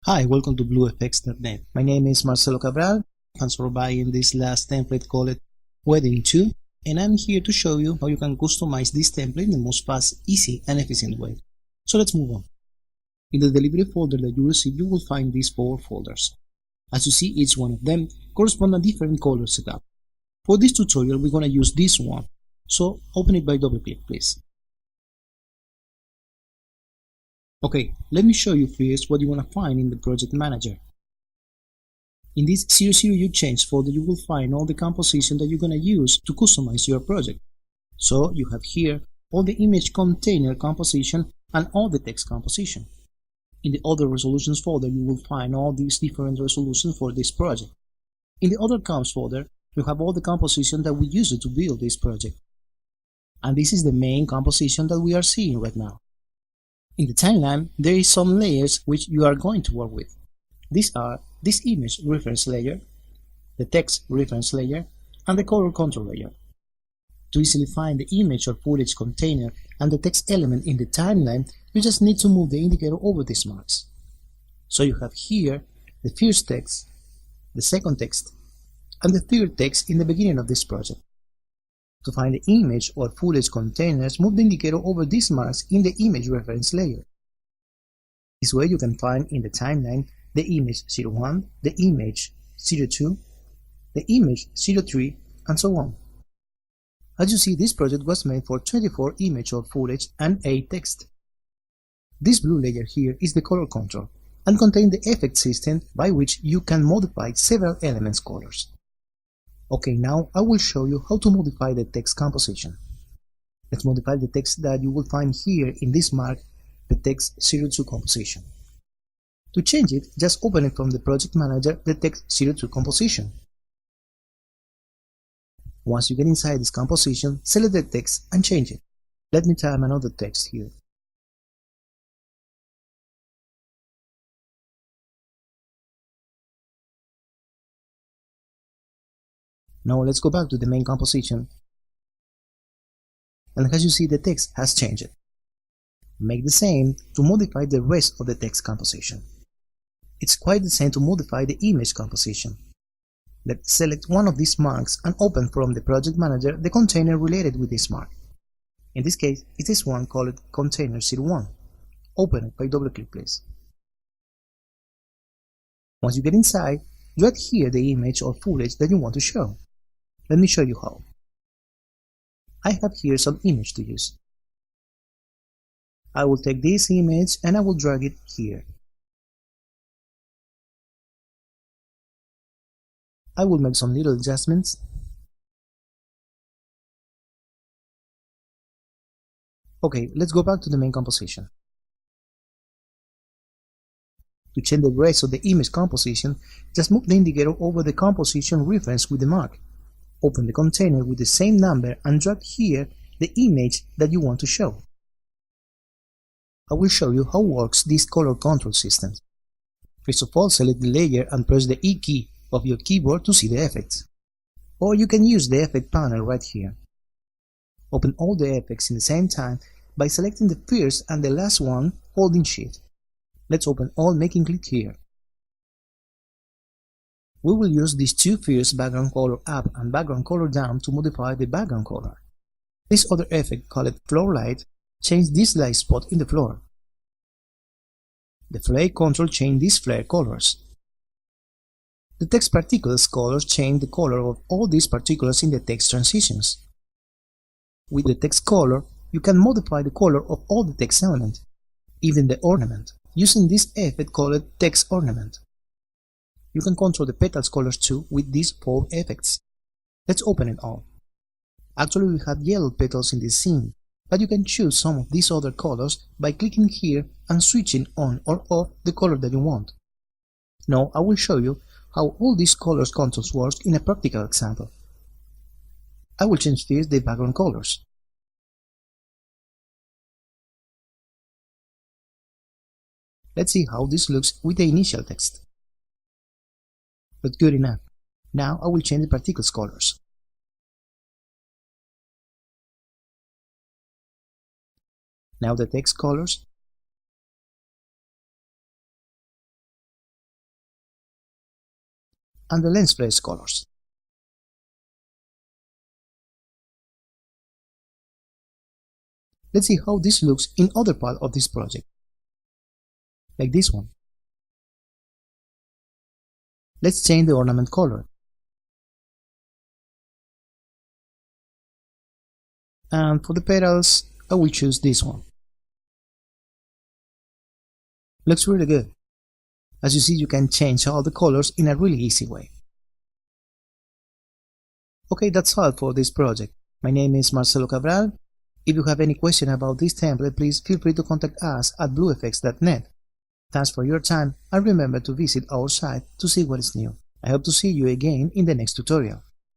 Hi, welcome to BlueFX.net. My name is Marcelo Cabral. Thanks for buying this last template called Wedding 2, and I'm here to show you how you can customize this template in the most fast, easy, and efficient way. So let's move on. In the delivery folder that you receive, you will find these 4 folders. As you see, each one of them corresponds to a different color setup. For this tutorial, we're going to use this one. So open it by double click, please. Okay, let me show you first what you want to find in the project manager. In this 00U change folder, you will find all the composition that you're going to use to customize your project. So you have here all the image container composition and all the text composition. In the other resolutions folder, you will find all these different resolutions for this project. In the other comps folder, you have all the composition that we used to build this project. And this is the main composition that we are seeing right now. In the timeline, there is some layers which you are going to work with. These are this image reference layer, the text reference layer, and the color control layer. To easily find the image or footage container and the text element in the timeline, you just need to move the indicator over these marks. So you have here the first text, the second text, and the third text in the beginning of this project. To find the image or footage containers, move the indicator over these marks in the image reference layer. This way you can find in the timeline the image 01, the image 02, the image 03, and so on. As you see, this project was made for 24 image or footage and 8 text. This blue layer here is the color control and contains the effect system by which you can modify several elements' colors. Okay, now I will show you how to modify the text composition. Let's modify the text that you will find here in this mark, the text 02 composition. To change it, just open it from the project manager, the text 02 composition. Once you get inside this composition, select the text and change it. Let me type another text here. Now let's go back to the main composition. And as you see, the text has changed. Make the same to modify the rest of the text composition. It's quite the same to modify the image composition. Let's select one of these marks and open from the project manager the container related with this mark. In this case, it is one called Container 01. Open it by double click, please. Once you get inside, drag here the image or footage that you want to show. Let me show you how. I have here some image to use. I will take this image and I will drag it here. I will make some little adjustments. Okay, let's go back to the main composition. To change the rest of the image composition, just move the indicator over the composition reference with the mark. Open the container with the same number and drag here the image that you want to show. I will show you how works this color control system. First of all, select the layer and press the E key of your keyboard to see the effects. Or you can use the effect panel right here. Open all the effects in the same time by selecting the first and the last one holding Shift. Let's open all, making click here. We will use these two first, background color up and background color down, to modify the background color. This other effect, called floor light, changes this light spot in the floor. The flare control changes these flare colors. The text particles colors change the color of all these particles in the text transitions. With the text color, you can modify the color of all the text elements, even the ornament, using this effect called text ornament. You can control the petals colors too with these 4 effects. Let's open it all. Actually, we have yellow petals in this scene, but you can choose some of these other colors by clicking here and switching on or off the color that you want. Now I will show you how all these colors controls work in a practical example. I will change first the background colors. Let's see how this looks with the initial text. But good enough. Now I will change the particles colors. Now the text colors. and the lens flare colors. Let's see how this looks in other part of this project, like this one. Let's change the ornament color. And for the petals, I will choose this one. Looks really good. As you see, you can change all the colors in a really easy way. Okay, that's all for this project. My name is Marcelo Cabral. If you have any question about this template, please feel free to contact us at bluefx.net. Thanks for your time, and remember to visit our site to see what is new. I hope to see you again in the next tutorial.